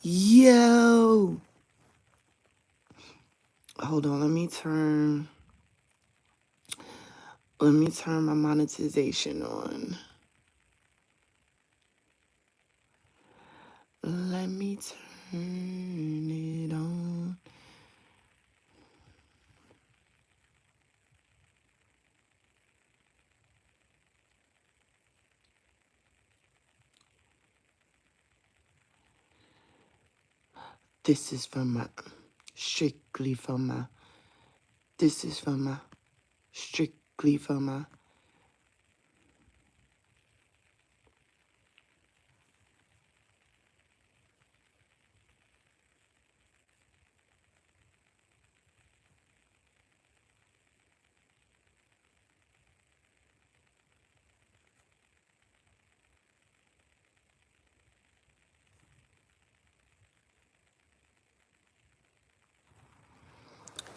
Yo, hold on. Let me turn my monetization on. Let me turn it on. This is for my, strictly for my, this is for my, strictly for my.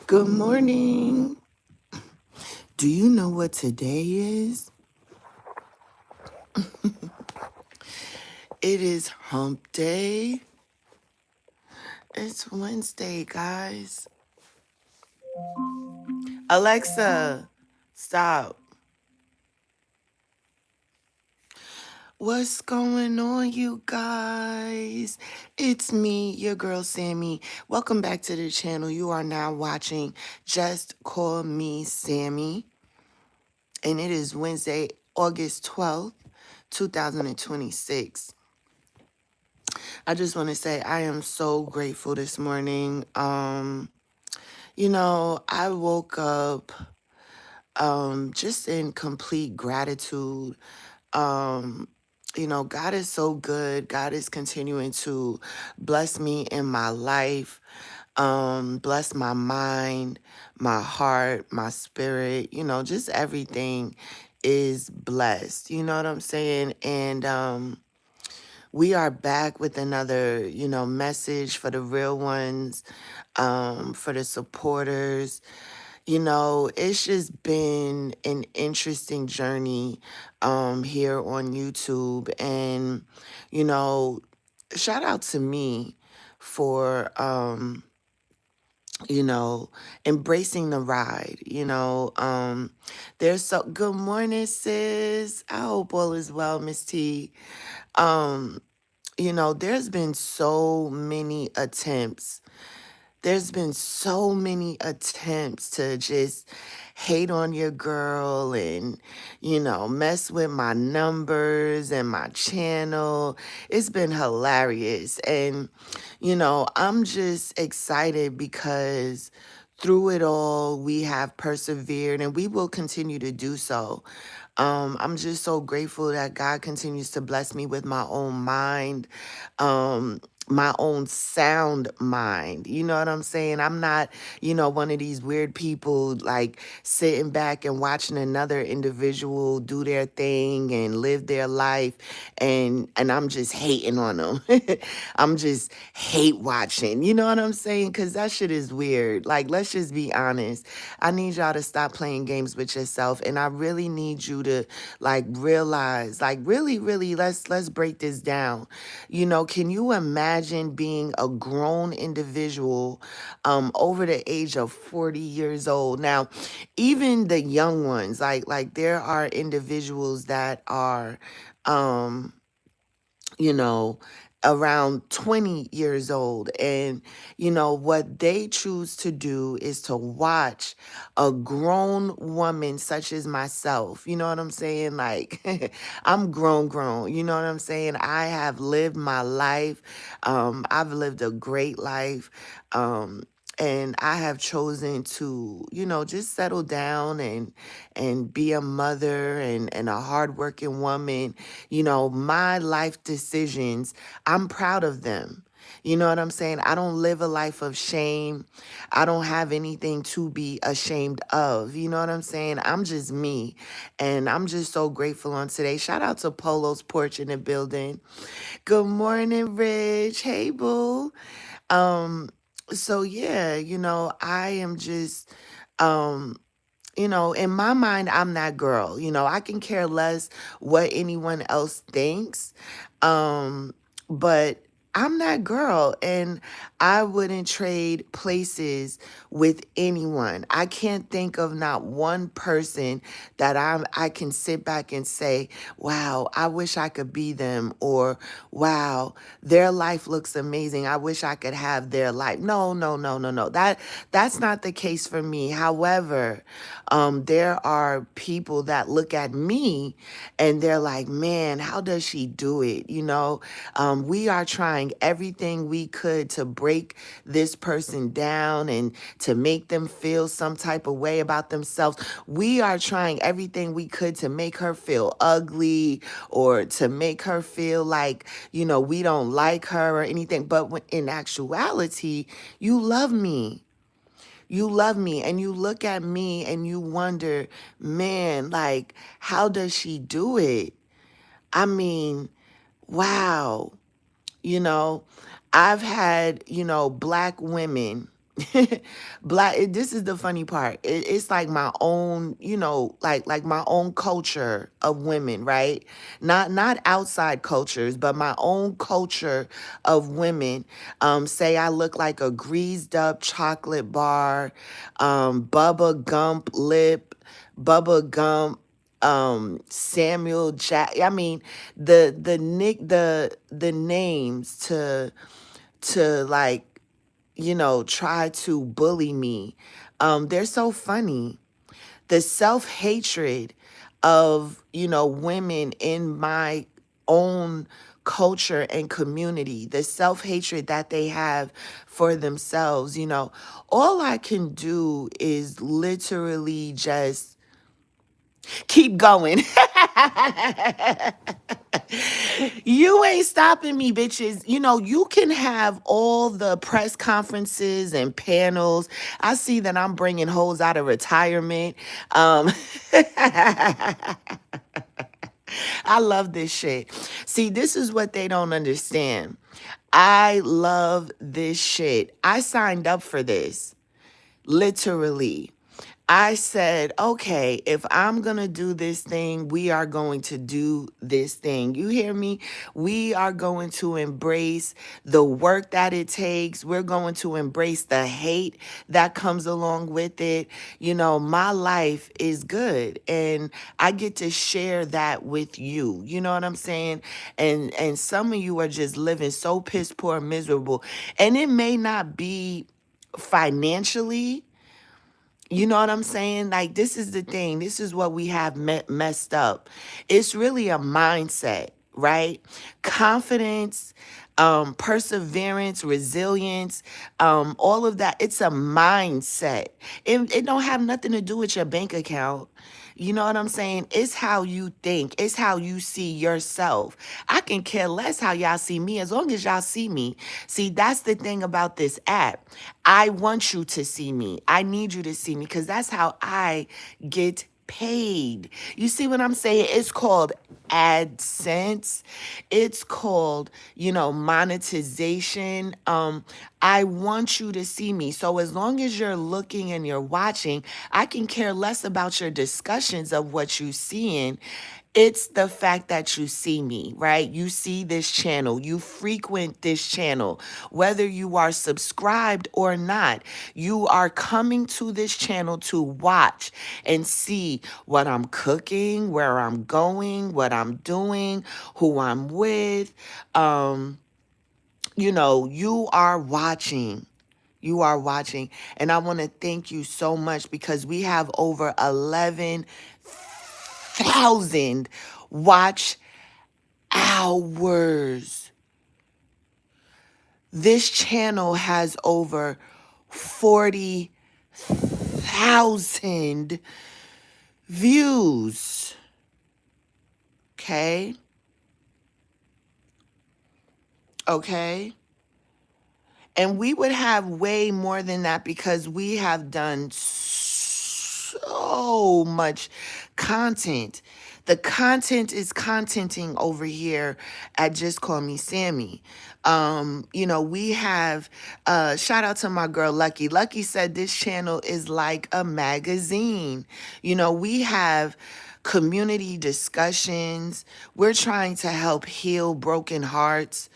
Good morning. Do you know what today is? It is hump day. It's Wednesday, guys. Alexa, stop. What's going on, you guys? It's me, your girl Sammy. Welcome back to the channel. You are now watching Just Call Me Sammy. And it is Wednesday, August 12th, 2026. I just want to say I am so grateful this morning. I woke up just in complete gratitude. God is so good. God is continuing to bless me in my life, bless my mind, my heart, my spirit, just everything is blessed. You know what I'm saying? And we are back with another, message for the real ones, for the supporters. It's just been an interesting journey here on YouTube. And, you know, shout out to me for, you know, embracing the ride. There's so good morning, sis. I hope all is well, Miss T. Um, there's been so many attempts there's been so many attempts to just hate on your girl and, mess with my numbers and my channel. It's been hilarious. And, I'm just excited because through it all, we have persevered and we will continue to do so. I'm just so grateful that God continues to bless me with my own mind, my own sound mind. You know what I'm saying? I'm not, one of these weird people like sitting back and watching another individual do their thing and live their life and I'm just hating on them. I'm just hate watching. You know what I'm saying? Cuz that shit is weird. Like, let's just be honest. I need y'all to stop playing games with yourself, and I really need you to like realize, like really let's break this down. Can you imagine being a grown individual over the age of 40 years old? Now, even the young ones, like there are individuals that are um you know, around 20 years old. And, what they choose to do is to watch a grown woman such as myself. You know what I'm saying? Like, I'm grown. You know what I'm saying? I have lived my life. I've lived a great life. And I have chosen to, just settle down and be a mother and a hardworking woman. My life decisions, I'm proud of them. You know what I'm saying? I don't live a life of shame. I don't have anything to be ashamed of. You know what I'm saying? I'm just me. And I'm just so grateful on today. Shout out to Polo's Porch in the building. Good morning, Rich. Hey, boo. Um, so yeah, I am just um in my mind, I'm that girl. I can care less what anyone else thinks. But I'm that girl, and I wouldn't trade places with anyone. I can't think of not one person that I can sit back and say, "Wow, I wish I could be them," or "Wow, their life looks amazing. I wish I could have their life." No, no, no, no, no. That's not the case for me. However, there are people that look at me and they're like, "Man, how does she do it?" We are trying everything we could to break this person down and to make them feel some type of way about themselves. We are trying everything we could to make her feel ugly or to make her feel like, we don't like her or anything. But in actuality, you love me. You love me, and you look at me and you wonder, man, like, how does she do it? I mean, wow. You know, I've had, black women. This is the funny part. It's like my own, like my own culture of women, right? Not outside cultures, but my own culture of women. Say I look like a greased up chocolate bar, Bubba Gump lip, Bubba Gump, Samuel Jack. I mean, the names to like, try to bully me. They're so funny. The self-hatred of, women in my own culture and community, the self-hatred that they have for themselves, all I can do is literally just keep going. You ain't stopping me, bitches. You can have all the press conferences and panels. I see that I'm bringing hoes out of retirement. I love this shit. See, this is what they don't understand. I love this shit. I signed up for this, literally. I said, okay, if I'm going to do this thing, we are going to do this thing. You hear me? We are going to embrace the work that it takes. We're going to embrace the hate that comes along with it. My life is good and I get to share that with you. You know what I'm saying? And some of you are just living so piss poor, miserable. And it may not be financially. You know what I'm saying? Like, this is the thing. This is what we have messed up. It's really a mindset, right? Confidence, perseverance, resilience, all of that. It's a mindset. It don't have nothing to do with your bank account. You know what I'm saying? It's how you think. It's how you see yourself. I can care less how y'all see me as long as y'all see me. See, that's the thing about this app. I want you to see me. I need you to see me because that's how I get paid. You see what I'm saying? It's called AdSense. It's called, monetization. I want you to see me. So as long as you're looking and you're watching, I can care less about your discussions of what you're seeing. It's the fact that you see me, right? You see this channel, you frequent this channel, whether you are subscribed or not. You are coming to this channel to watch and see what I'm cooking, where I'm going, what I'm doing, who I'm with. You are watching. You are watching. And I want to thank you so much because we have over 11,000 watch hours. This channel has over 40,000 views. Okay? Okay? And we would have way more than that because we have done so much content. The content is contenting over here at Just Call Me Sammy. We have, shout out to my girl Lucky. Lucky said this channel is like a magazine. We have community discussions. We're trying to help heal broken hearts.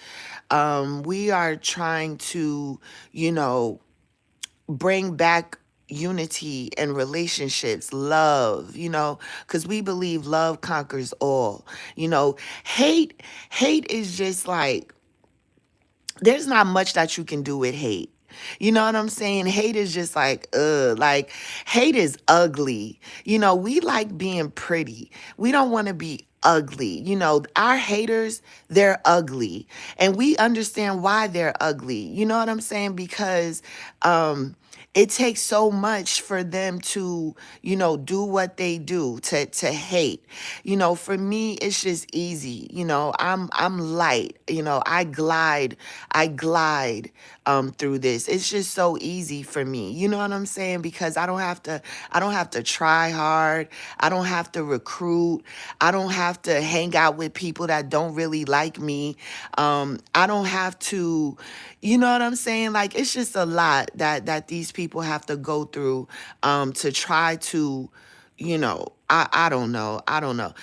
We are trying to, you know, bring back unity and relationships, love, because we believe love conquers all. You know, hate is just like, there's not much that you can do with hate. You know what I'm saying? Hate is just like hate is ugly. We like being pretty. We don't want to be ugly. Our haters, they're ugly. And we understand why they're ugly. You know what I'm saying? Because it takes so much for them to, do what they do, to hate. For me, it's just easy. I'm light. I glide through this. It's just so easy for me. You know what I'm saying? Because I don't have to try hard. I don't have to recruit. I don't have to hang out with people that don't really like me. I don't have to, you know what I'm saying? Like, it's just a lot that these people have to go through to try to, I don't know. I don't know.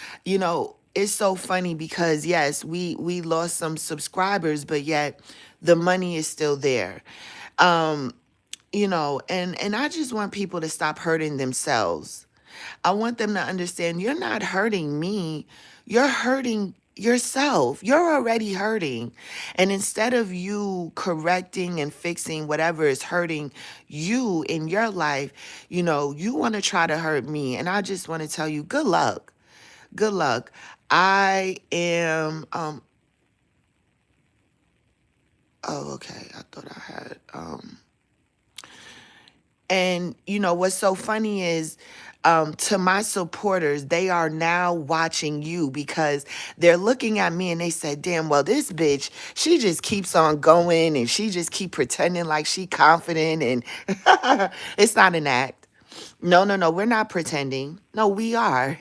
It's so funny because yes, we lost some subscribers, but yet the money is still there. Um, and I just want people to stop hurting themselves. I want them to understand, you're not hurting me, you're hurting yourself. You're already hurting. And instead of you correcting and fixing whatever is hurting you in your life, you want to try to hurt me. And I just want to tell you, good luck. Good luck. I am oh, okay. I thought I had and what's so funny is, to my supporters, they are now watching you because they're looking at me and they said, damn, well, this bitch, she just keeps on going and she just keep pretending like she confident, and it's not an act. No, no, no. We're not pretending. No, we are.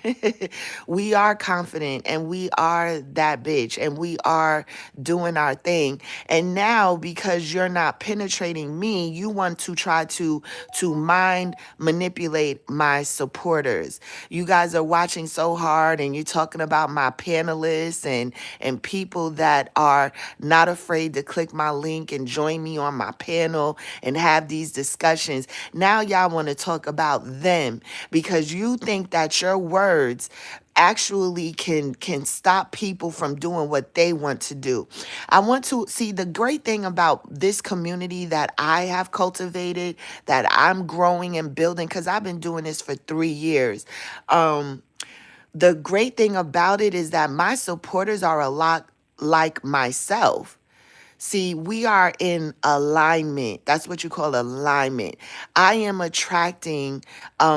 We are confident and we are that bitch and we are doing our thing. And now, because you're not penetrating me, you want to try to mind manipulate my supporters. You guys are watching so hard and you're talking about my panelists and people that are not afraid to click my link and join me on my panel and have these discussions. Now y'all want to talk about them because you think that your words actually can stop people from doing what they want to do. I want to see the great thing about this community that I have cultivated, that I'm growing and building, because I've been doing this for 3 years. The great thing about it is that my supporters are a lot like myself. See, we are in alignment. That's what you call alignment. I am attracting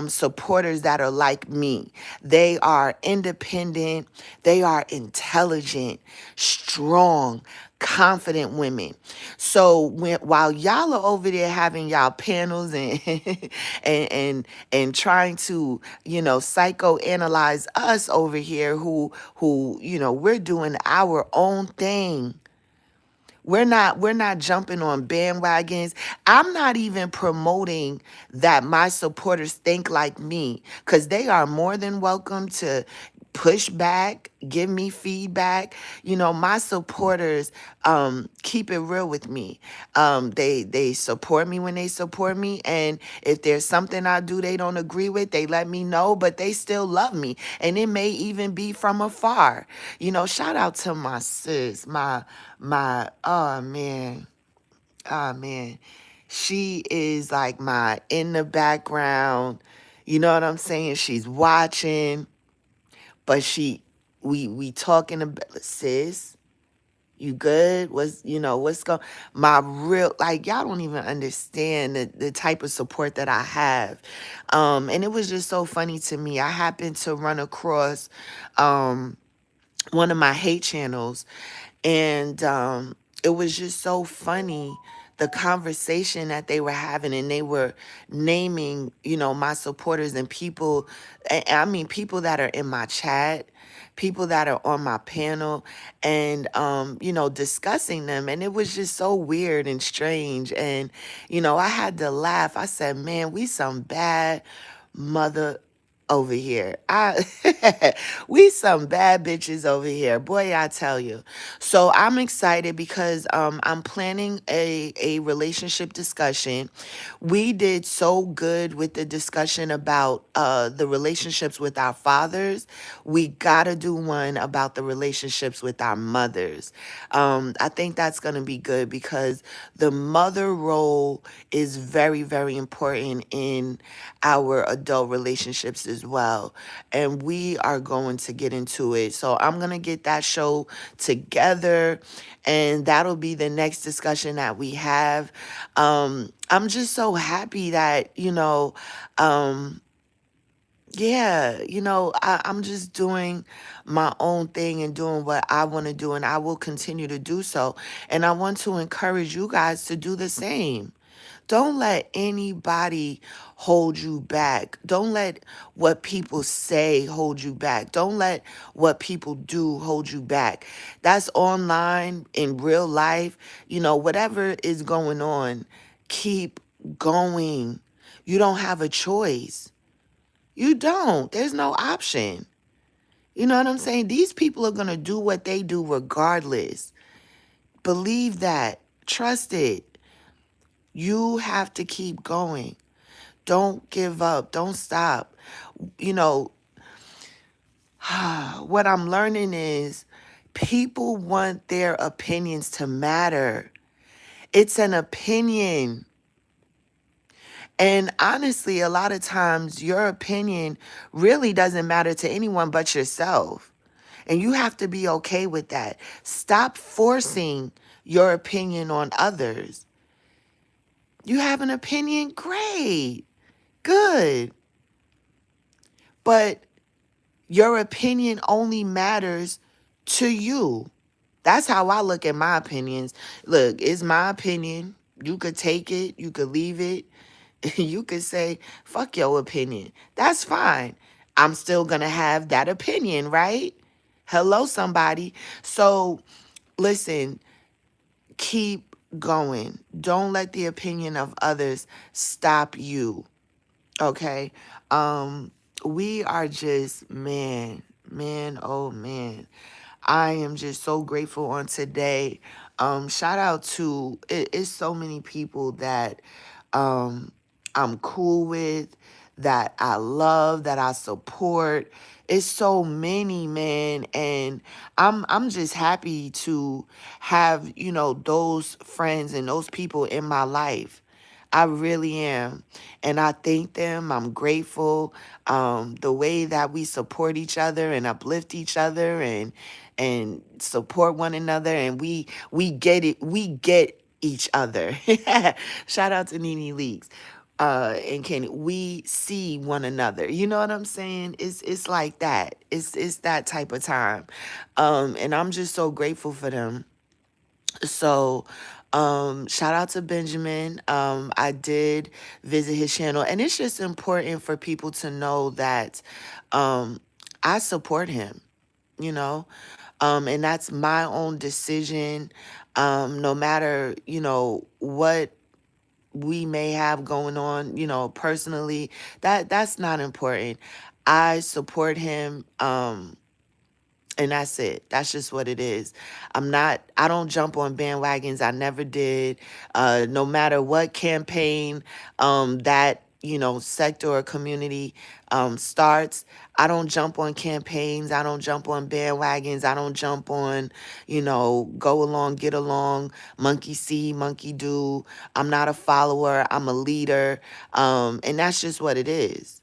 supporters that are like me. They are independent. They are intelligent, strong, confident women. So while y'all are over there having y'all panels and and trying to psychoanalyze us over here, who we're doing our own thing. We're not jumping on bandwagons. I'm not even promoting that my supporters think like me, because they are more than welcome to push back, give me feedback. My supporters keep it real with me. They support me when they support me, and if there's something I do they don't agree with, they let me know, but they still love me, and it may even be from afar. Shout out to my sis, my oh man, she is like my in the background. You know what I'm saying? She's watching, but we talking about, sis, you good? What's going, my real, like, y'all don't even understand the type of support that I have. And it was just so funny to me. I happened to run across one of my hate channels, and it was just so funny, the conversation that they were having, and they were naming, my supporters and people. I mean, people that are in my chat, people that are on my panel, and discussing them. And it was just so weird and strange. And I had to laugh. I said, man, we some bad mother. over here. We some bad bitches over here. Boy, I tell you. So I'm excited because I'm planning a relationship discussion. We did so good with the discussion about the relationships with our fathers. We gotta do one about the relationships with our mothers. I think that's gonna be good because the mother role is very, very important in our adult relationships as well. And we are going to get into it. So I'm going to get that show together, and that'll be the next discussion that we have. I'm just so happy that, yeah, I'm just doing my own thing and doing what I want to do, and I will continue to do so. And I want to encourage you guys to do the same. Don't let anybody hold you back. Don't let what people say hold you back. Don't let what people do hold you back. That's online, in real life, whatever is going on, keep going. You don't have a choice. You don't. There's no option. You know what I'm saying? These people are going to do what they do regardless. Believe that. Trust it. You have to keep going. Don't give up. Don't stop. You know, what I'm learning is people want their opinions to matter. It's an opinion. And honestly, a lot of times your opinion really doesn't matter to anyone but yourself. And you have to be okay with that. Stop forcing your opinion on others. You have an opinion? Great. Good. But your opinion only matters to you. That's how I look at my opinions. Look, it's my opinion. You could take it, you could leave it. You could say, fuck your opinion. That's fine. I'm still going to have that opinion, right? Hello, somebody. So, listen, keep going. Don't let the opinion of others stop you. Okay? We are just, oh man. I am just so grateful on today. Shout out to it's so many people that um I'm cool with, that I love, that I support. It's so many, man, and I'm just happy to have, those friends and those people in my life. I really am. And I thank them. I'm grateful. The way that we support each other and uplift each other and support one another, and we get it, we get each other. Shout out to Nene Leaks. And Kenny, we see one another. You know what I'm saying? It's like that. It's that type of time. And I'm just so grateful for them. So, shout out to Benjamin. I did visit his channel, and it's just important for people to know that I support him, you know, and that's my own decision. No matter, what we may have going on, personally, that's not important. I support him. And that's it. That's just what it is. I don't jump on bandwagons. I never did. No matter what campaign that, sector or community starts, I don't jump on campaigns. I don't jump on bandwagons. I don't jump on, go along, get along, monkey see, monkey do. I'm not a follower. I'm a leader. And that's just what it is.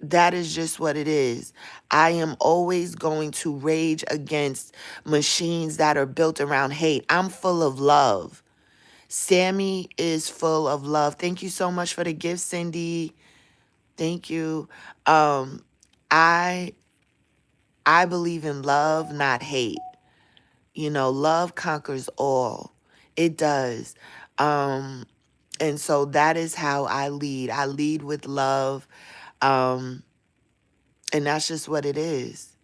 That is just what it is. I am always going to rage against machines that are built around hate. I'm full of love. Sammy is full of love. Thank you so much for the gift, Cindy. Thank you. Um, I I believe in love, not hate. Love conquers all. It does. Um, and so that is how I lead. I lead with love. Um, and that's just what it is.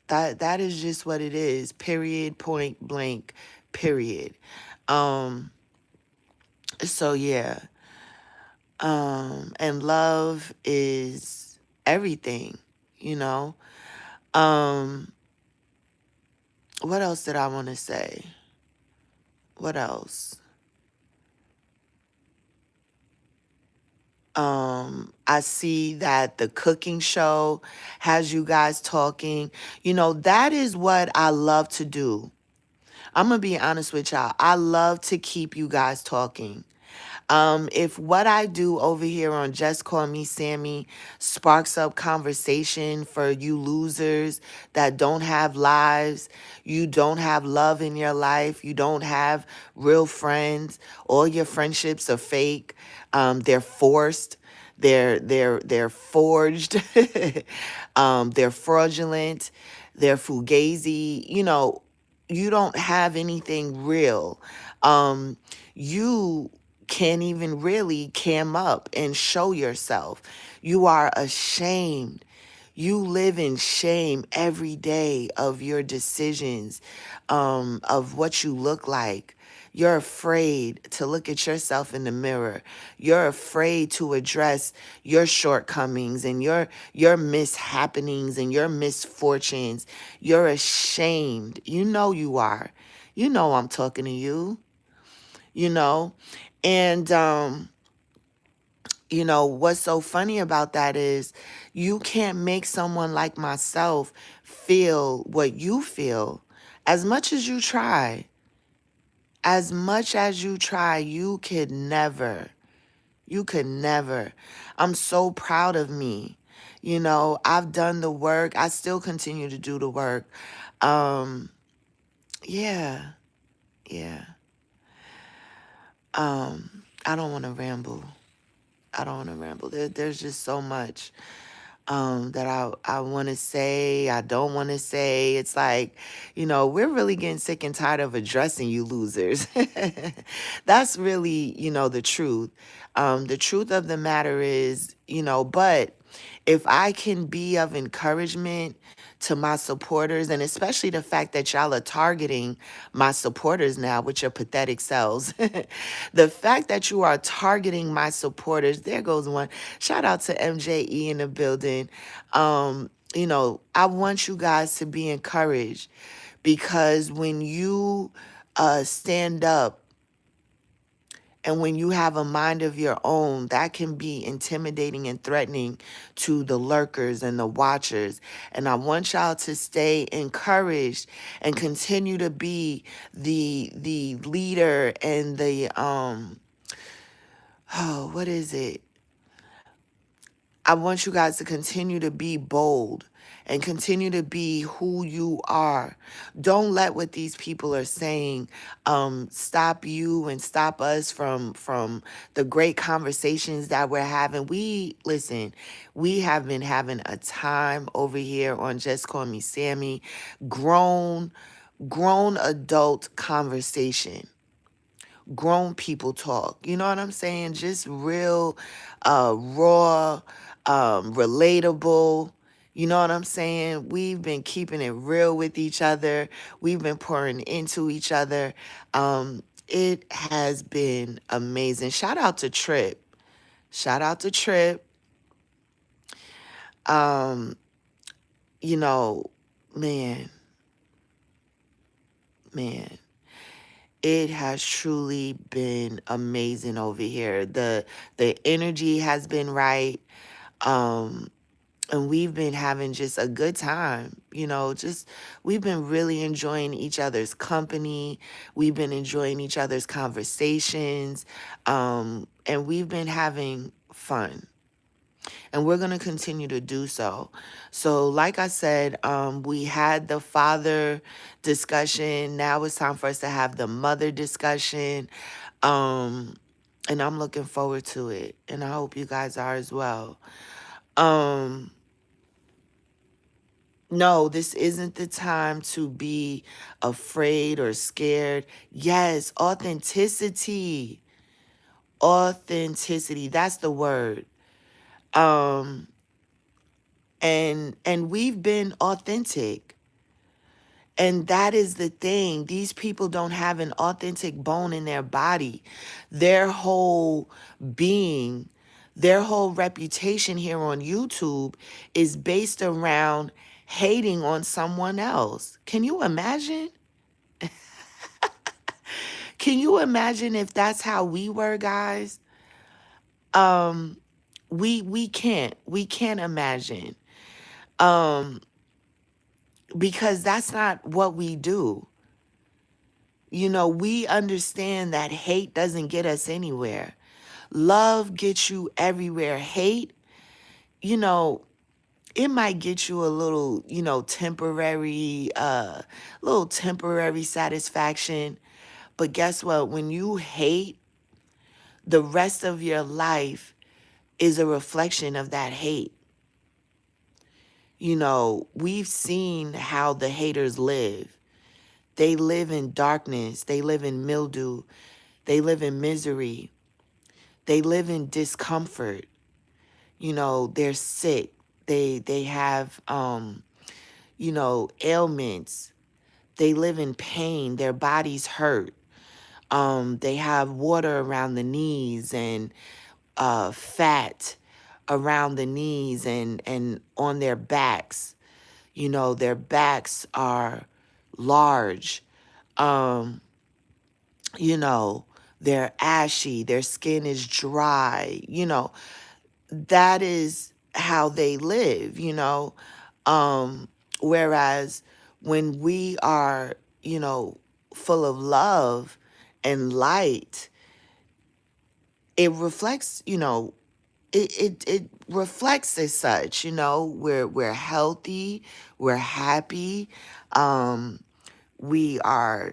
That is just what it is. Period. Point blank. Period. Um. So yeah. And love is everything, you know. Um, what else did I want to say? What else? I see that the cooking show has you guys talking. You know, that is what I love to do. I'm going to be honest with y'all. I love to keep you guys talking. If what I do over here on Just Call Me Sammy sparks up conversation for you losers that don't have lives, you don't have love in your life, you don't have real friends, all your friendships are fake, they're forced, they're forged, they're fraudulent, they're fugazi, you don't have anything real. You can't even really cam up and show yourself. You are ashamed. You live in shame every day of your decisions, of what you look like. You're afraid to look at yourself in the mirror. You're afraid to address your shortcomings and your mishappenings and your misfortunes. You're ashamed. You know you are. You know I'm talking to you, you know? And what's so funny about that is you can't make someone like myself feel what you feel as much as you try. As much as you try, you could never. You could never. I'm so proud of me. I've done the work. I still continue to do the work. Um, yeah, yeah. I don't want to ramble. I don't want to ramble. There's just so much that I want to say, I don't want to say. It's like, we're really getting sick and tired of addressing you losers. That's really, the truth. The truth of the matter is, but if I can be of encouragement to my supporters, and especially the fact that y'all are targeting my supporters now with your pathetic selves. The fact that you are targeting my supporters, there goes one. Shout out to MJE in the building. I want you guys to be encouraged because when you stand up and when you have a mind of your own, that can be intimidating and threatening to the lurkers and the watchers. And I want y'all to stay encouraged and continue to be the leader and the what is it? I want you guys to continue to be bold and continue to be who you are. Don't let what these people are saying stop you and stop us from the great conversations that we're having. We have been having a time over here on Just Call Me Sammy, grown adult conversation, grown people talk. You know what I'm saying? Just real, raw, relatable. You know what I'm saying? We've been keeping it real with each other. We've been pouring into each other. It has been amazing. Shout out to Trip. Shout out to Trip. Um, you know, man, man. It has truly been amazing over here. The energy has been right. Um, and we've been having just a good time, just we've been really enjoying each other's company. We've been enjoying each other's conversations. And we've been having fun. And we're going to continue to do so. So, like I said, we had the father discussion. Now it's time for us to have the mother discussion. Um, and I'm looking forward to it. And I hope you guys are as well. Um, no, this isn't the time to be afraid or scared. Yes, authenticity. Authenticity. That's the word. Um, and we've been authentic. And that is the thing. These people don't have an authentic bone in their body. Their whole being Their whole reputation here on YouTube is based around hating on someone else. Can you imagine? Can you imagine if that's how we were, guys? Um, we can't imagine. Um, because that's not what we do. You know, we understand that hate doesn't get us anywhere. Love gets you everywhere. Hate, you know, it might get you a little, little temporary satisfaction. But guess what? When you hate, the rest of your life is a reflection of that hate. You know, we've seen how the haters live. They live in darkness. They live in mildew. They live in misery. They live in discomfort. You know, they're sick. They have ailments. They live in pain. Their bodies hurt. They have water around the knees and fat around the knees and on their backs. You know, their backs are large. Um, you know, they're ashy. Their skin is dry. You know, that is how they live, whereas when we are, full of love and light, it reflects, it reflects as such. We're healthy, we're happy, um we are,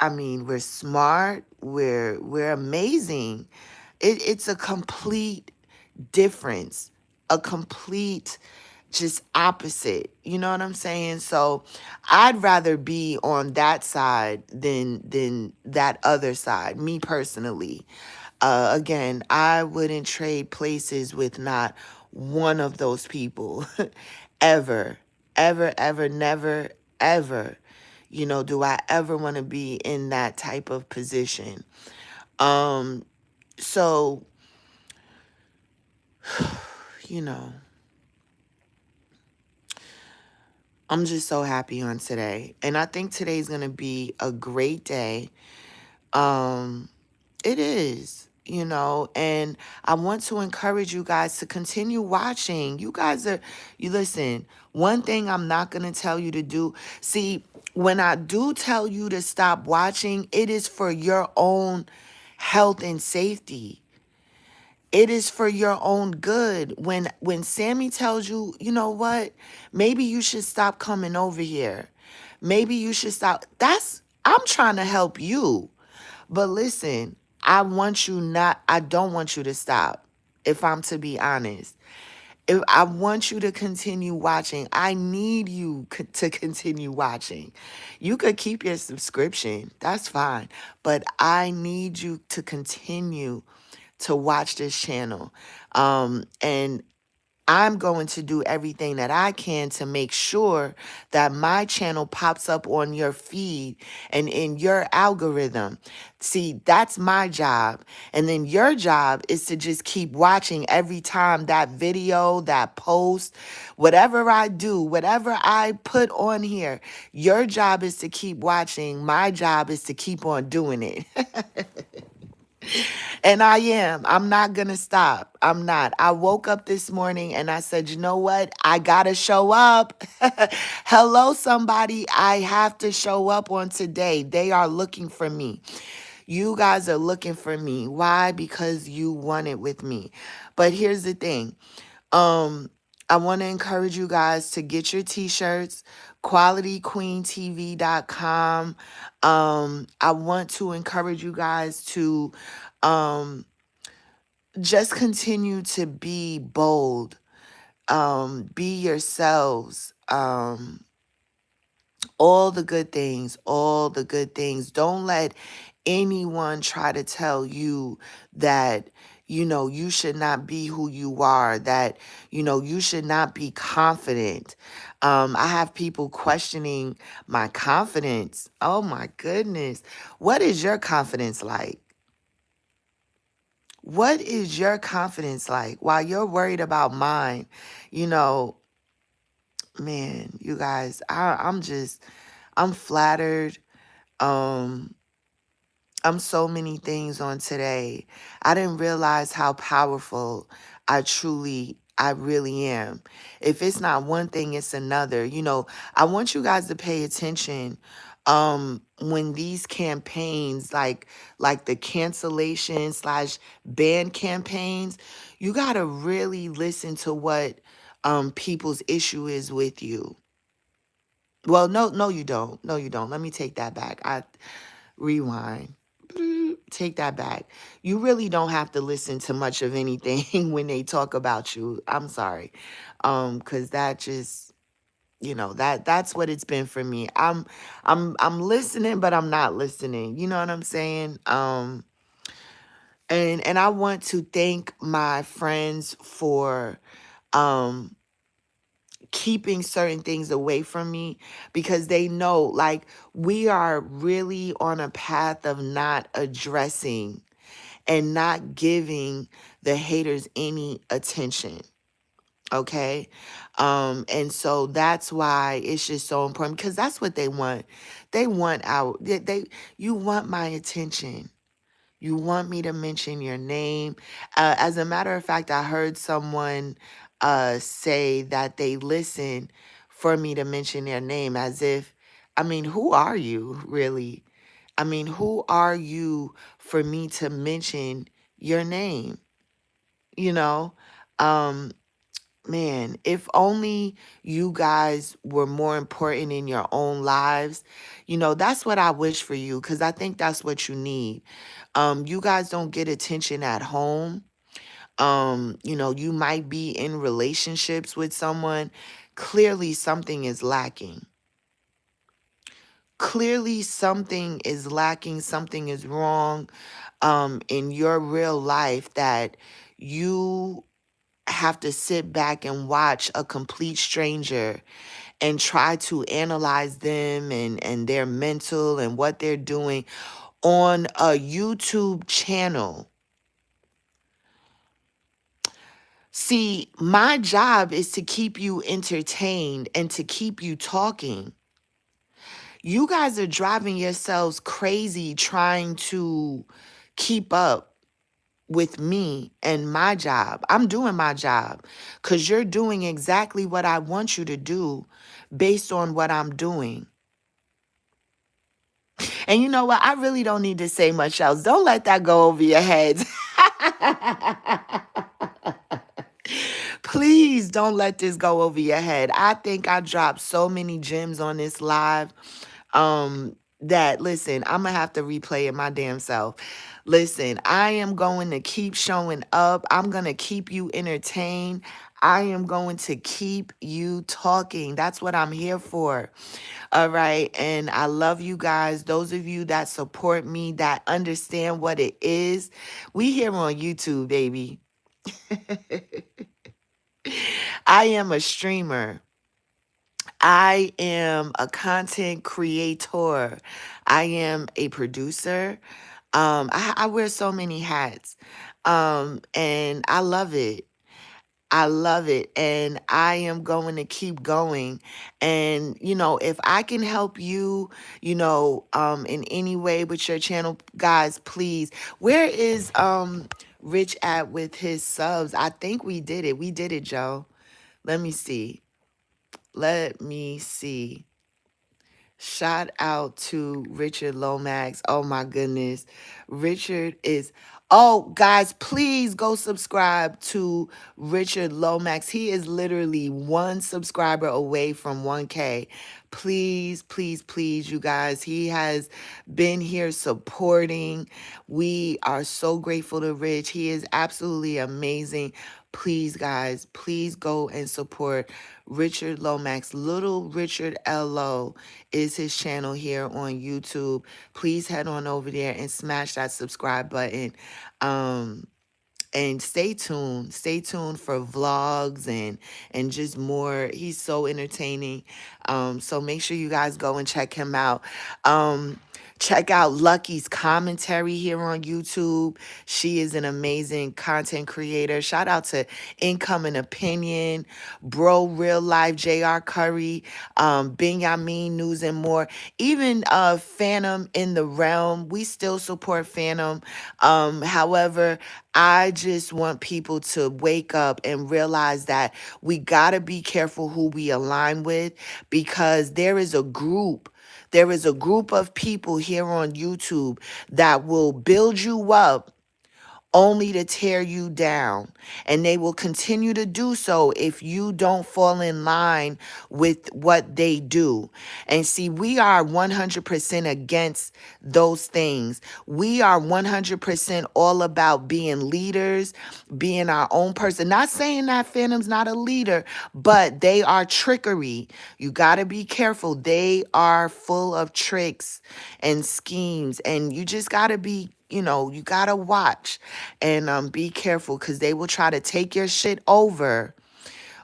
we're smart, we're amazing. It's a complete difference, a complete just opposite. You know what I'm saying? So I'd rather be on that side than that other side, me personally. Again, I wouldn't trade places with not one of those people ever, ever, never, ever. Do I ever want to be in that type of position? So, you know, I'm just so happy on today. And I think today's going to be a great day. Um, it is, and I want to encourage you guys to continue watching. You listen, one thing I'm not going to tell you to do. See, when I do tell you to stop watching, it is for your own health and safety. It is for your own good. When Sammy tells you, you know what, maybe you should stop coming over here. Maybe you should stop. I'm trying to help you. But listen, I don't want you to stop, if I'm to be honest. If I want you to continue watching, I need you to continue watching. You could keep your subscription, that's fine. But I need you to continue to watch this channel. And I'm going to do everything that I can to make sure that my channel pops up on your feed and in your algorithm. See, that's my job. And then your job is to just keep watching every time that video, that post, whatever I do, whatever I put on here. Your job is to keep watching. My job is to keep on doing it. And I am. I'm not going to stop. I'm not. I woke up this morning and I said, you know what? I got to show up. Hello, somebody. I have to show up on today. They are looking for me. You guys are looking for me. Why? Because you want it with me. But here's the thing. I want to encourage you guys to get your t-shirts, qualityqueentv.com. I want to encourage you guys to um, just continue to be bold, be yourselves, all the good things, all the good things. Don't let anyone try to tell you that, you should not be who you are, that, you should not be confident. I have people questioning my confidence. Oh my goodness. What is your confidence like? What is your confidence like? While you're worried about mine, you know, man, you guys, I'm flattered. Um, I'm so many things on today. I didn't realize how powerful I really am. If it's not one thing, it's another. I want you guys to pay attention when these campaigns like the cancellation slash ban campaigns, you got to really listen to what people's issue is with you. Well, no, you don't. No, you don't. Let me take that back. I rewind. Take that back. You really don't have to listen to much of anything when they talk about you. I'm sorry. Cuz that just, that's what it's been for me. I'm listening but I'm not listening. You know what I'm saying? And I want to thank my friends for um keeping certain things away from me because they know like we are really on a path of not addressing and not giving the haters any attention. Okay. And so that's why it's just so important because that's what they want. They want you want my attention. You want me to mention your name. As a matter of fact, I heard someone say that they listen for me to mention their name as if, I mean, who are you really? I mean, who are you for me to mention your name? You know? Um, Man, if only you guys were more important in your own lives. That's what I wish for you because I think that's what you need. You guys don't get attention at home. You might be in relationships with someone. Clearly, something is lacking. Clearly, something is lacking. Something is wrong in your real life that you have to sit back and watch a complete stranger and try to analyze them and their mental and what they're doing on a YouTube channel. See, my job is to keep you entertained and to keep you talking. You guys are driving yourselves crazy trying to keep up with me and my job. I'm doing my job because you're doing exactly what I want you to do based on what I'm doing. And you know what? I really don't need to say much else. Don't let that go over your heads. Please don't let this go over your head. I think I dropped so many gems on this live. That listen, I'm gonna have to replay it my damn self. Listen, I am going to keep showing up. I'm gonna keep you entertained. I am going to keep you talking. That's what I'm here for. All right. And I love you guys. Those of you that support me, that understand what it is. We here on YouTube, baby. I am a streamer. I am a content creator. I am a producer. I wear so many hats. And I love it. I love it. And I am going to keep going. And, if I can help you, in any way with your channel, guys, please. Where is Rich at with his subs? I think we did it. We did it, Joe. Let me see. Let me see. Shout out to Richard Lomax. Oh my goodness. Richard is, oh guys, please go subscribe to Richard Lomax. He is literally one subscriber away from 1K. Please, please, please, you guys. He has been here supporting. We are so grateful to Rich. He is absolutely amazing. Please, guys, please go and support Richard Lomax. Little Richard LO is his channel here on YouTube. Please head on over there and smash that subscribe button. And stay tuned for vlogs and just more. He's so entertaining. So make sure you guys go and check him out. Check out Lucky's commentary here on YouTube. She is an amazing content creator. Shout out to Income and Opinion, Bro Real Life, JR Curry, Benjamin News and more. Even Phantom in the Realm. We still support Phantom. However, I just want people to wake up and realize that we got to be careful who we align with, because there is a group of people here on YouTube that will build you up only to tear you down. And they will continue to do so if you don't fall in line with what they do. And see, we are 100% against those things. We are 100% all about being leaders, being our own person. Not saying that Phantom's not a leader, but they are trickery. You got to be careful. They are full of tricks and schemes, and you just got to be, you got to watch and be careful, because they will try to take your shit over.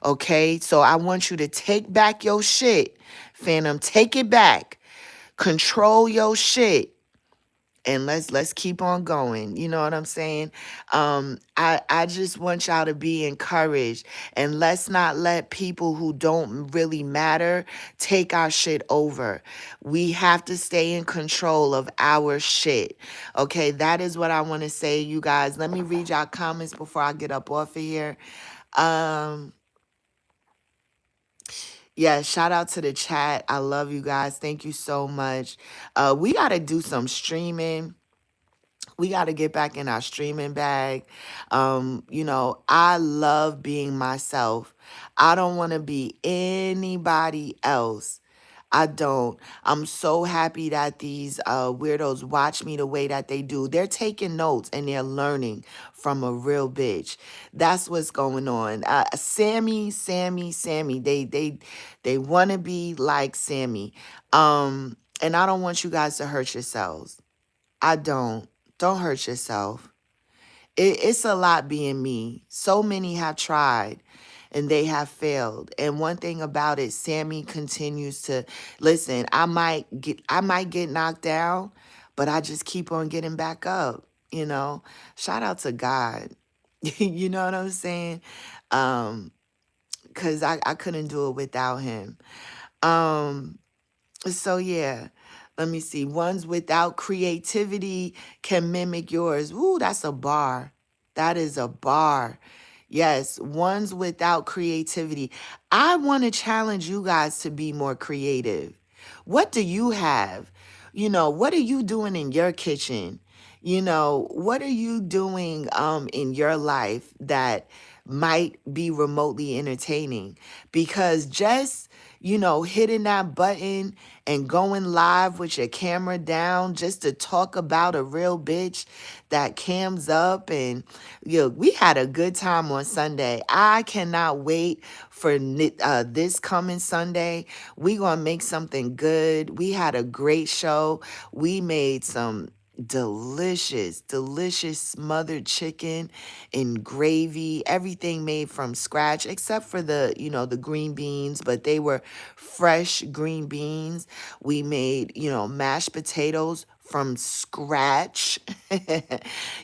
Okay, so I want you to take back your shit, Phantom. Take it back. Control your shit, and let's keep on going. You know what I'm saying? I just want y'all to be encouraged, and let's not let people who don't really matter take our shit over. We have to stay in control of our shit. Okay, that is what I want to say, you guys. Let me read y'all comments before I get up off of here. um yeah, shout out to the chat. I love you guys. Thank you so much. We got to do some streaming. We got to get back in our streaming bag. I love being myself. I don't want to be anybody else. I don't. I'm so happy that these weirdos watch me the way that they do. They're taking notes and they're learning from a real bitch. That's what's going on. Sammy. They want to be like Sammy. And I don't want you guys to hurt yourselves. I don't. Don't hurt yourself. It's a lot being me. So many have tried and they have failed. And one thing about it, Sammy continues to listen. I might get knocked down, but I just keep on getting back up. Shout out to God. You know what I'm saying? Because I couldn't do it without him. Um, so yeah, let me see. Ones without creativity can mimic yours. Ooh, that's a bar. That is a bar. Yes, ones without creativity. I want to challenge you guys to be more creative. What do you have? What are you doing in your kitchen? What are you doing in your life that might be remotely entertaining? Because just hitting that button and going live with your camera down just to talk about a real bitch that cams up. And we had a good time on Sunday. I cannot wait for this coming Sunday. We gonna make something good. We had a great show. We made some delicious smothered chicken and gravy, everything made from scratch except for the green beans, but they were fresh green beans. We made mashed potatoes from scratch.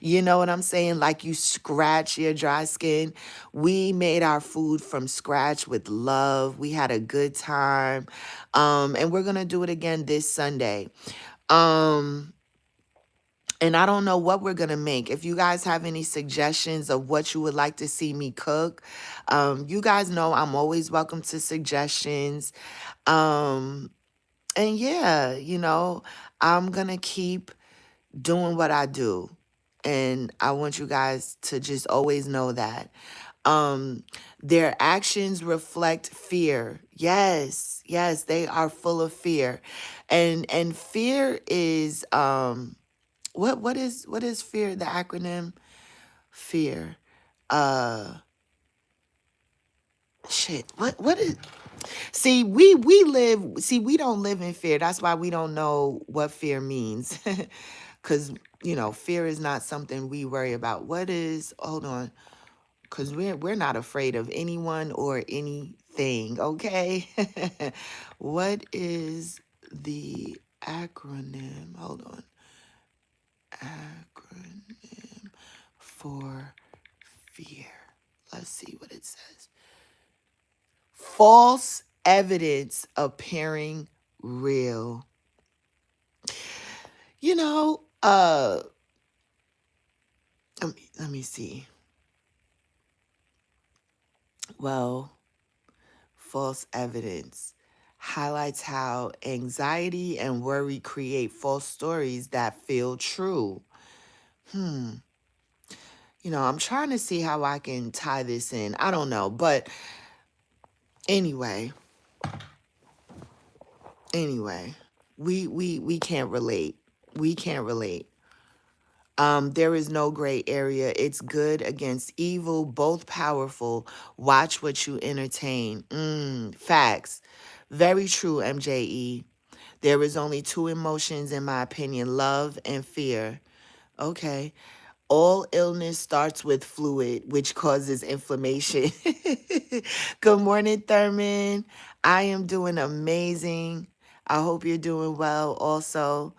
You know what I'm saying? Like you scratch your dry skin. We made our food from scratch with love. We had a good time. And we're gonna do it again this Sunday. um and I don't know what we're going to make. If you guys have any suggestions of what you would like to see me cook, you guys know I'm always welcome to suggestions. Um, and yeah, I'm going to keep doing what I do. And I want you guys to just always know that. Um, their actions reflect fear. Yes, they are full of fear. And fear is what is fear? The acronym fear. Uh shit. What is? See, we don't live in fear. That's why we don't know what fear means. Cause fear is not something we worry about. What is hold on, because we're not afraid of anyone or anything, okay? What is the acronym? Hold on. Acronym for fear. Let's see what it says. False evidence appearing real. You know, let me see. Well, false evidence highlights how anxiety and worry create false stories that feel true. Hmm. I'm trying to see how I can tie this in. I don't know, but anyway, anyway, we can't relate. We can't relate. There is no gray area. It's good against evil, both powerful. Watch what you entertain. Facts. Very true, MJE. There is only two emotions, in my opinion, love and fear. Okay. All illness starts with fluid, which causes inflammation. Good morning, Thurman. I am doing amazing. I hope you're doing well also.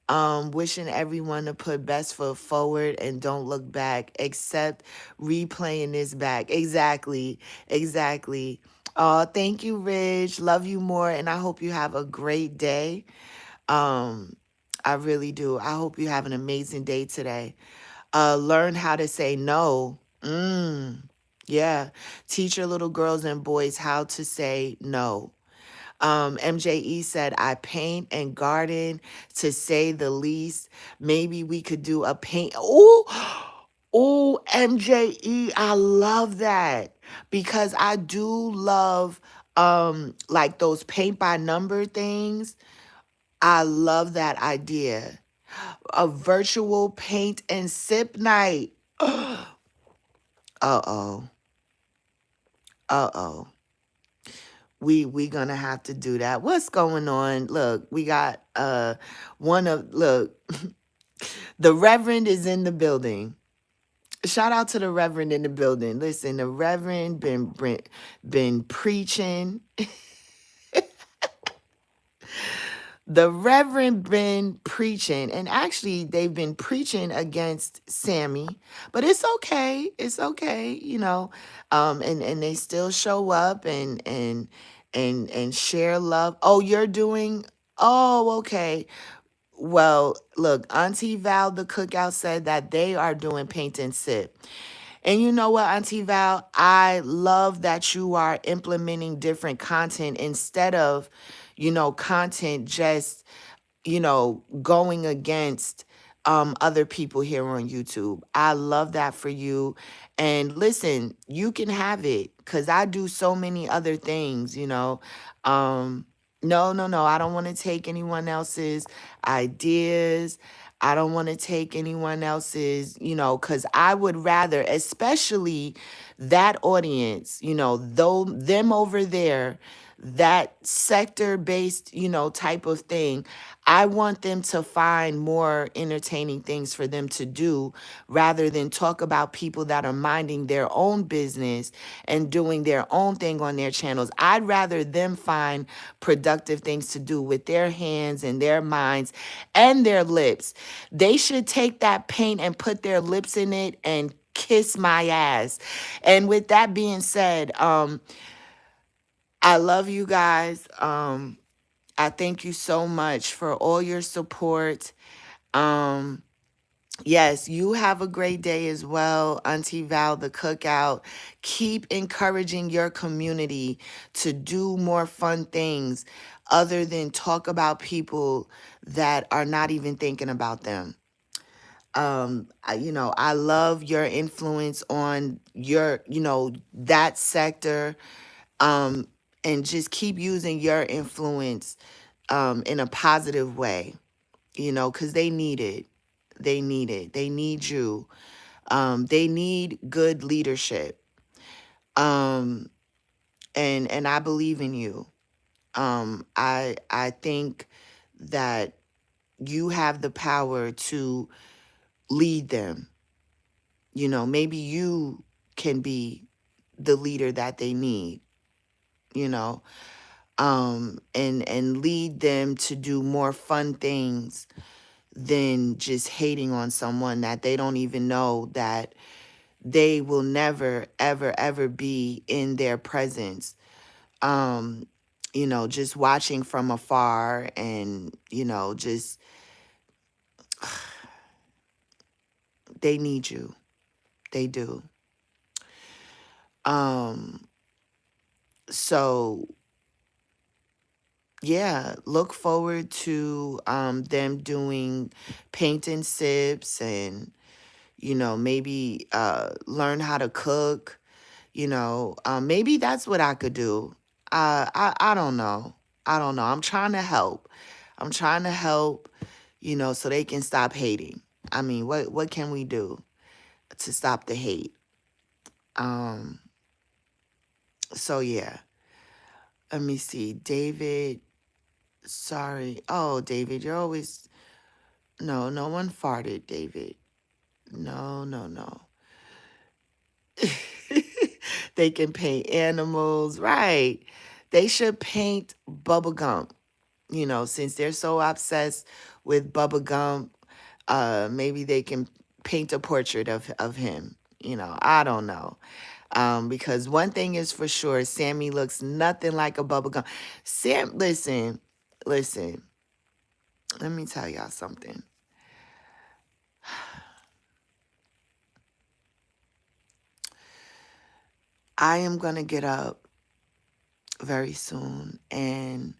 Wishing everyone to put best foot forward and don't look back, except replaying this back. Exactly. Exactly. Oh, thank you, Ridge. Love you more. And I hope you have a great day. Um, I really do. I hope you have an amazing day today. Learn how to say no. Yeah. Teach your little girls and boys how to say no. MJE said, I paint and garden to say the least. Maybe we could do a paint. Oh, MJE, I love that because I do love like those paint by number things. I love that idea. A virtual paint and sip night. Uh-oh. Uh-oh. We gonna have to do that. What's going on? Look, we got look, the Reverend is in the building. Shout out to the Reverend in the building. Listen, the Reverend been preaching. The Reverend been preaching, and actually they've been preaching against Sammy, but it's okay. It's okay, and they still show up and share love. Oh, you're doing. Oh, okay. Well, look, Auntie Val the cookout said that they are doing paint and sip. And you know what, Auntie Val? I love that you are implementing different content instead of, content just going against other people here on YouTube. I love that for you. And listen, you can have it because I do so many other things. No, no, no. I don't want to take anyone else's ideas. I don't want to take anyone else's, because I would rather, especially that audience, though them over there, that sector based, type of thing. I want them to find more entertaining things for them to do rather than talk about people that are minding their own business and doing their own thing on their channels. I'd rather them find productive things to do with their hands and their minds and their lips. They should take that paint and put their lips in it and kiss my ass. And with that being said, I love you guys. I thank you so much for all your support. Um, yes, you have a great day as well, Auntie Val, the cookout. Keep encouraging your community to do more fun things other than talk about people that are not even thinking about them. I love your influence on your, that sector. Um, and just keep using your influence in a positive way, because they need it. They need it. They need you. They need good leadership. Um, and I believe in you. I think that you have the power to lead them. Maybe you can be the leader that they need, you know, and lead them to do more fun things than just hating on someone that they don't even know, that they will never, ever, ever be in their presence. Um, just watching from afar, and, just they need you. They do. Um, so yeah, look forward to them doing paint and sips, and maybe learn how to cook. Maybe that's what I could do. I don't know. I don't know. I'm trying to help. I'm trying to help, so they can stop hating. I mean, what can we do to stop the hate? Um, so yeah. Let me see. David, sorry. Oh, David, you're always no, no one farted, David. No, no, no. They can paint animals, right? They should paint Bubba Gump. Since they're so obsessed with Bubba Gump, maybe they can paint a portrait of him. I don't know. Because one thing is for sure, Sammy looks nothing like a Bubba Gump. Listen. Let me tell y'all something. I am gonna get up very soon, and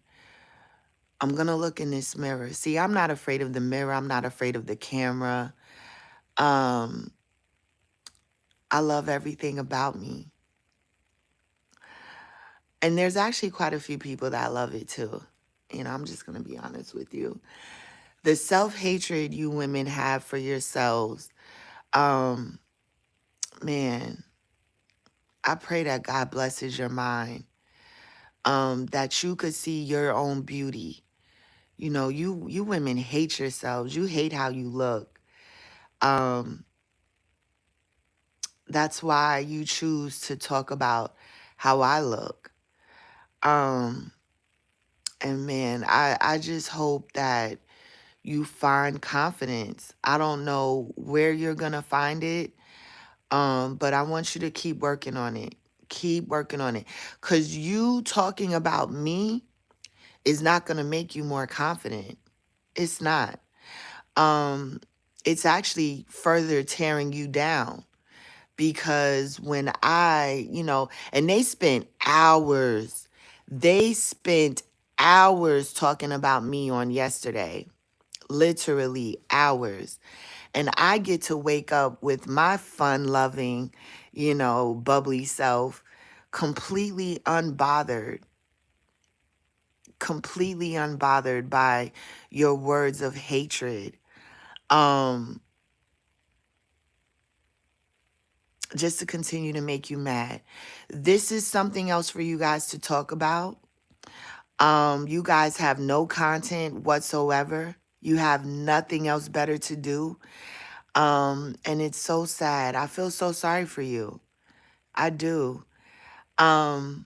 I'm going to look in this mirror. See, I'm not afraid of the mirror. I'm not afraid of the camera. Um, I love everything about me. And there's actually quite a few people that love it too. I'm just going to be honest with you. The self-hatred you women have for yourselves, um, man, I pray that God blesses your mind, that you could see your own beauty. You women hate yourselves. You hate how you look. Um, That's why you choose to talk about how I look. Um, and man, I just hope that you find confidence. I don't know where you're gonna find it. But I want you to keep working on it. Keep working on it. Cause you talking about me is not gonna make you more confident. It's not. Um, it's actually further tearing you down. Because when and they spent hours talking about me on yesterday, literally hours. And I get to wake up with my fun loving, bubbly self, completely unbothered by your words of hatred. Um, just to continue to make you mad. This is something else for you guys to talk about. You guys have no content whatsoever. You have nothing else better to do. And it's so sad. I feel so sorry for you. I do. Um,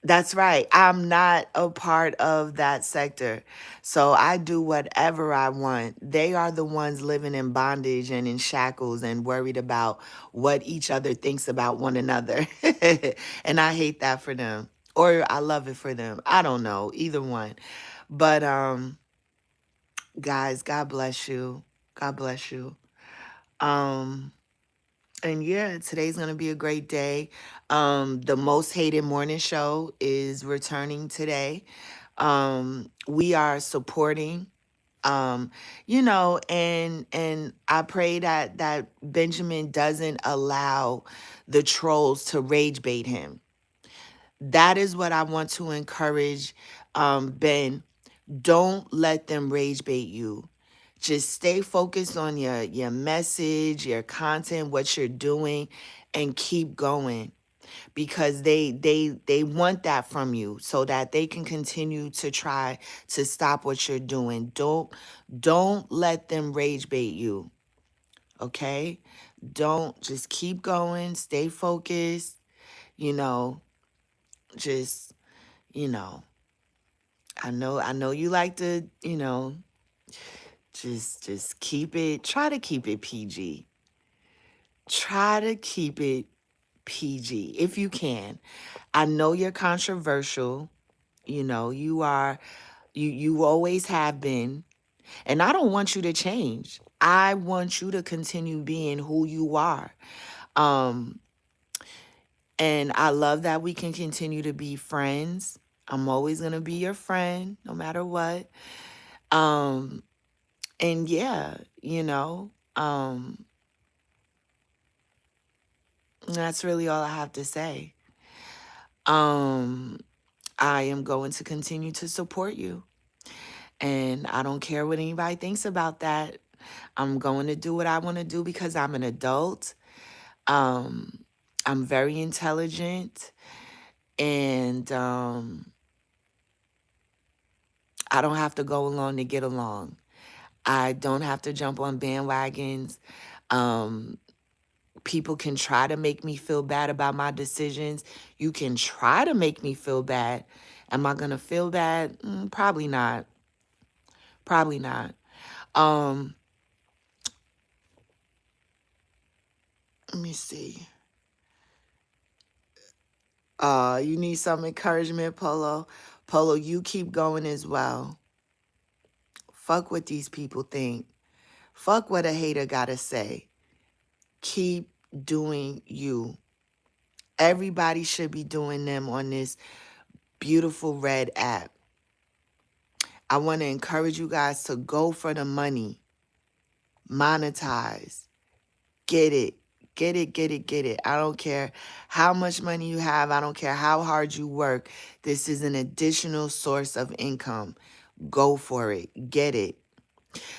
that's right. I'm not a part of that sector. So I do whatever I want. They are the ones living in bondage and in shackles and worried about what each other thinks about one another. And I hate that for them. Or I love it for them. I don't know. Either one. But guys, God bless you. God bless you. Um and yeah, today's going to be a great day. The Most Hated Morning Show is returning today. We are supporting, and I pray that Benjamin doesn't allow the trolls to rage bait him. That is what I want to encourage, Ben. Don't let them rage bait you. Just stay focused on your message, your content, what you're doing, and keep going. because they want that from you so that they can continue to try to stop what you're doing. Don't let them rage bait you, okay? Don't, just keep going, stay focused, you know, just, you know, I know you like to, just try to keep it PG. Try to keep it PG if you can. I know you're controversial. You always have been, and I don't want you to change. I want you to continue being who you are. Um and I love that we can continue to be friends. I'm always going to be your friend no matter what. Um and yeah, that's really all I have to say. Um I am going to continue to support you. And I don't care what anybody thinks about that. I'm going to do what I want to do because I'm an adult. Um, I'm very intelligent, and I don't have to go along to get along. I don't have to jump on bandwagons. Um, People can try to make me feel bad about my decisions. You can try to make me feel bad. Am I going to feel bad? Probably not. Probably not. Um, Let me see. You need some encouragement, Polo. Polo, you keep going as well. Fuck what these people think. Fuck what a hater gotta say. Keep doing you. Everybody should be doing them on this beautiful red app. I want to encourage you guys to go for the money. Monetize. Get it. Get it, get it, get it. I don't care how much money you have. I don't care how hard you work. This is an additional source of income. Go for it. Get it.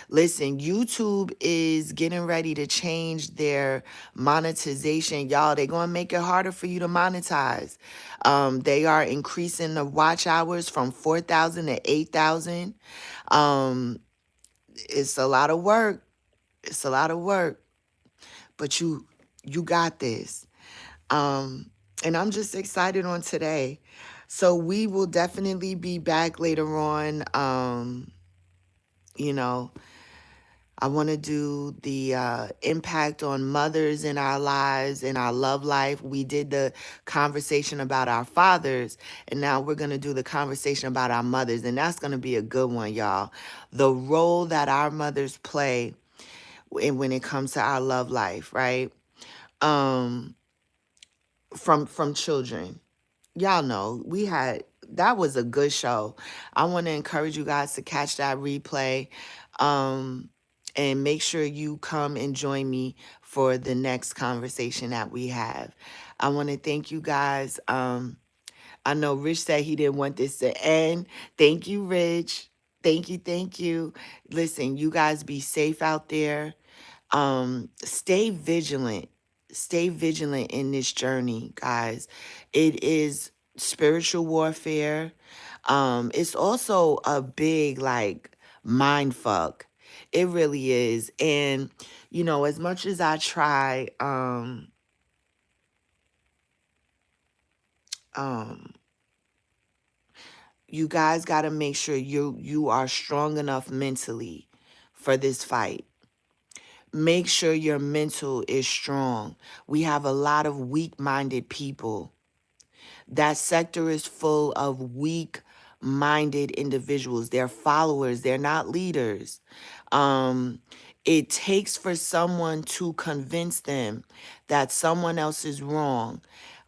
Listen, YouTube is getting ready to change their monetization. Y'all, they're going to make it harder for you to monetize. They are increasing the watch hours from 4,000 to 8,000. It's a lot of work. It's a lot of work. But you got this. And I'm just excited on today. So we will definitely be back later on. You know, I want to do the impact on mothers in our lives, in our love life. We did the conversation about our fathers, and now we're going to do the conversation about our mothers, and that's going to be a good one, y'all. The role that our mothers play when it comes to our love life, right? Um, from children. Y'all know that was a good show. I want to encourage you guys to catch that replay. Um, and make sure you come and join me for the next conversation that we have. I want to thank you guys. I know Rich said he didn't want this to end. Thank you, Rich. Thank you, thank you. Listen, you guys be safe out there. Stay vigilant. Stay vigilant in this journey, guys. It is spiritual warfare. It's also a big like mind fuck. It really is. And as much as I try, um, you guys got to make sure you are strong enough mentally for this fight. Make sure your mental is strong. We have a lot of weak-minded people. That sector is full of weak-minded individuals. They're followers. They're not leaders. Um, it takes for someone to convince them that someone else is wrong,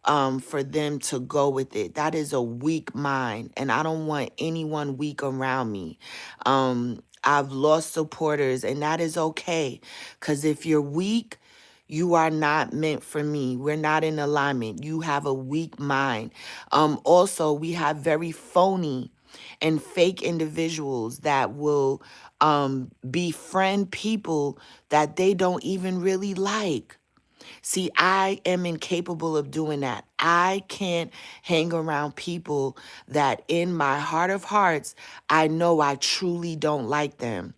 for them to go with it. That is a weak mind, and I don't want anyone weak around me. I've lost supporters, and that is okay, because if you're weak, you are not meant for me. We're not in alignment. You have a weak mind. Also, we have very phony and fake individuals that will befriend people that they don't even really like. See, I am incapable of doing that. I can't hang around people that in my heart of hearts, I know I truly don't like them.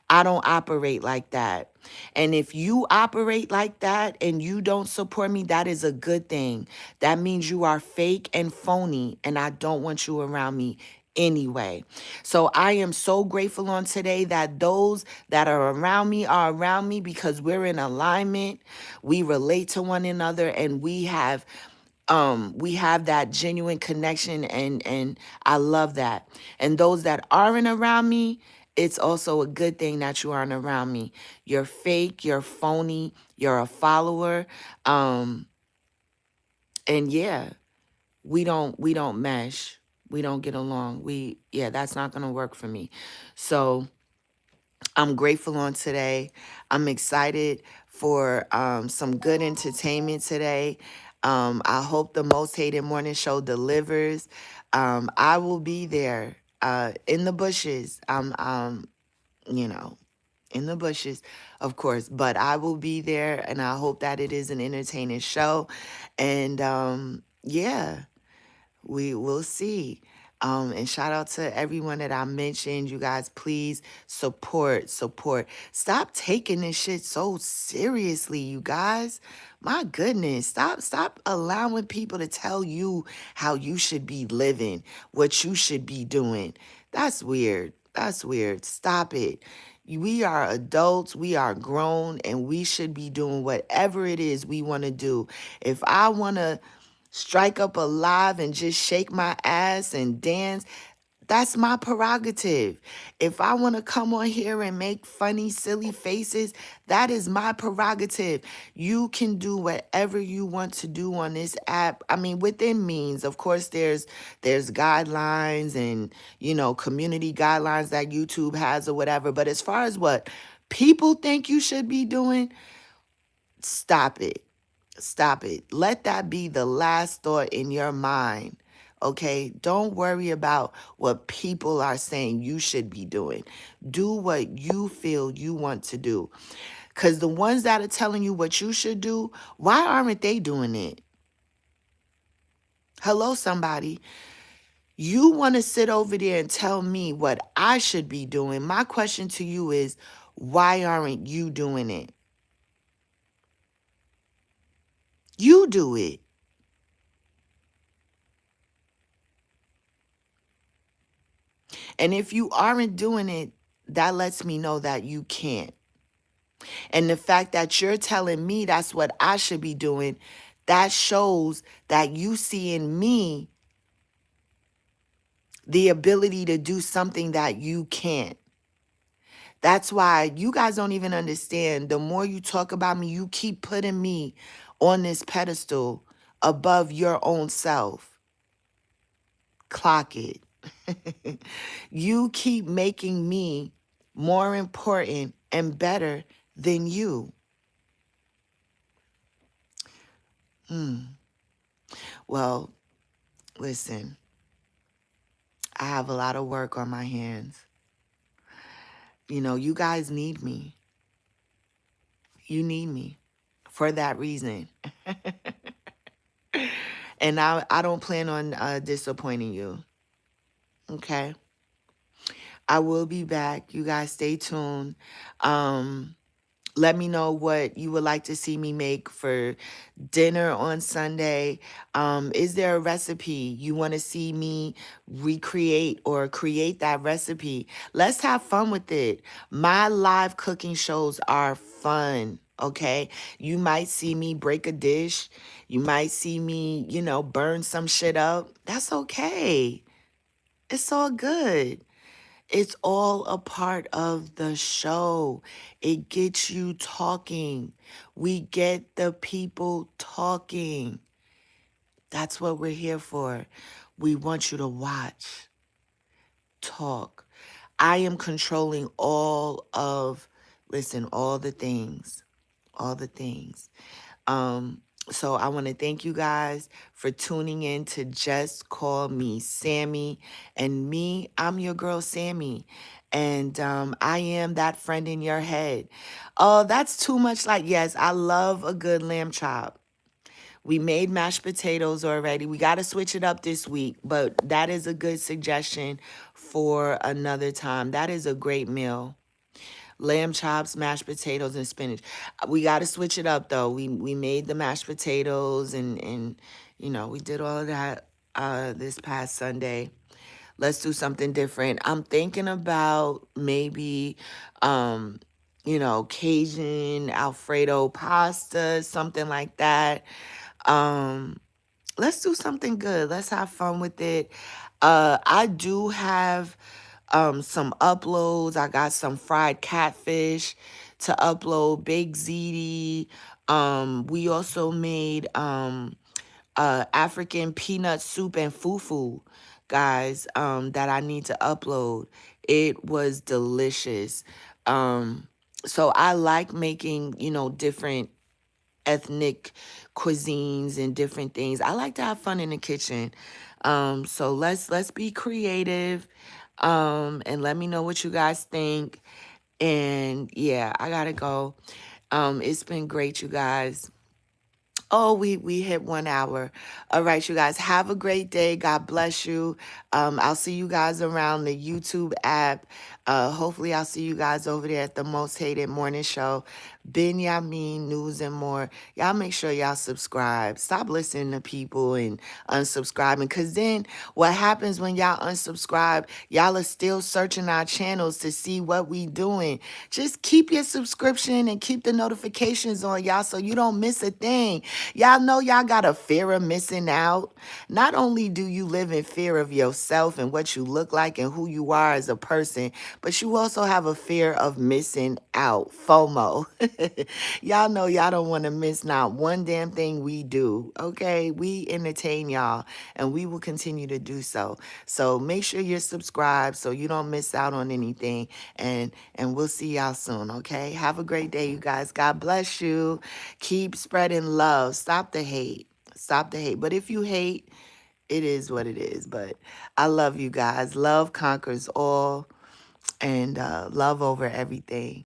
I don't operate like that. And if you operate like that and you don't support me, that is a good thing. That means you are fake and phony, and I don't want you around me anyway. So I am so grateful on today that those that are around me because we're in alignment. We relate to one another and we have that genuine connection, and I love that. And those that aren't around me, it's also a good thing that you aren't around me. You're fake, you're phony, you're a follower. Um and yeah, we don't mesh. We don't get along. That's not going to work for me. So I'm grateful on today. I'm excited for some good entertainment today. I hope the Most Hated Morning Show delivers. I will be there in the bushes. You know, in the bushes, of course, but I will be there, and I hope that it is an entertaining show. And yeah, we will see. And shout out to everyone that I mentioned. You guys, please support. Stop taking this shit so seriously, you guys. My goodness, stop allowing people to tell you how you should be living, what you should be doing. That's weird. That's weird. Stop it. We are adults, we are grown, and we should be doing whatever it is we want to do. If I want to strike up a live and just shake my ass and dance, that's my prerogative. If I want to come on here and make funny, silly faces, that is my prerogative. You can do whatever you want to do on this app. I mean, within means. Of course, there's guidelines and, community guidelines that YouTube has or whatever. But as far as what people think you should be doing, stop it. Stop it. Let that be the last thought in your mind. Okay? Don't worry about what people are saying you should be doing. Do what you feel you want to do. Because the ones that are telling you what you should do, why aren't they doing it? Hello, somebody. You want to sit over there and tell me what I should be doing. My question to you is, why aren't you doing it? You do it. And if you aren't doing it, that lets me know that you can't. And the fact that you're telling me that's what I should be doing, that shows that you see in me the ability to do something that you can't. That's why you guys don't even understand. The more you talk about me, you keep putting me on this pedestal above your own self. Clock it. You keep making me more important and better than you. Well, listen, I have a lot of work on my hands. You guys need me. You need me for that reason. And I don't plan on disappointing you. Okay? I will be back. You guys stay tuned. Let me know what you would like to see me make for dinner on Sunday. Is there a recipe you want to see me recreate or create that recipe? Let's have fun with it. My live cooking shows are fun. Okay. You might see me break a dish. You might see me, burn some shit up. That's okay. It's all good. It's all a part of the show. It gets you talking. We get the people talking. That's what we're here for. We want you to watch, talk. I am controlling all the things, all the things. So I want to thank you guys for tuning in to Just Call Me Sammy. And me, I'm your girl Sammy. And I am that friend in your head. Oh, that's too much like, yes, I love a good lamb chop. We made mashed potatoes already. We got to switch it up this week, but that is a good suggestion for another time. That is a great meal. Lamb chops, mashed potatoes, and spinach. We got to switch it up though. We made the mashed potatoes and we did all of that this past Sunday. Let's do something different. I'm thinking about maybe Cajun Alfredo pasta, something like that. Um let's do something good. Let's have fun with it. I do have some uploads. I got some fried catfish to upload, baked ziti. We also made African peanut soup and fufu, guys, that I need to upload. It was delicious. So I like making, different ethnic cuisines and different things. I like to have fun in the kitchen. So let's be creative. And let me know what you guys think. And yeah, I gotta go. It's been great, you guys. Oh, we hit 1 hour. All right, you guys, have a great day. God bless you. I'll see you guys around the YouTube app. Hopefully, I'll see you guys over there at the Most Hated Morning Show. Benjamin News and More. Y'all make sure y'all subscribe. Stop listening to people and unsubscribing. Because then what happens when y'all unsubscribe, y'all are still searching our channels to see what we doing. Just keep your subscription and keep the notifications on, y'all, so you don't miss a thing. Y'all know y'all got a fear of missing out. Not only do you live in fear of yourself and what you look like and who you are as a person, but you also have a fear of missing out. FOMO. Y'all know y'all don't want to miss not one damn thing we do. Okay? We entertain y'all and we will continue to do so. So make sure you're subscribed so you don't miss out on anything. And we'll see y'all soon. Okay? Have a great day, you guys. God bless you. Keep spreading love. Stop the hate. Stop the hate. But if you hate, it is what it is. But I love you guys. Love conquers all, and love over everything.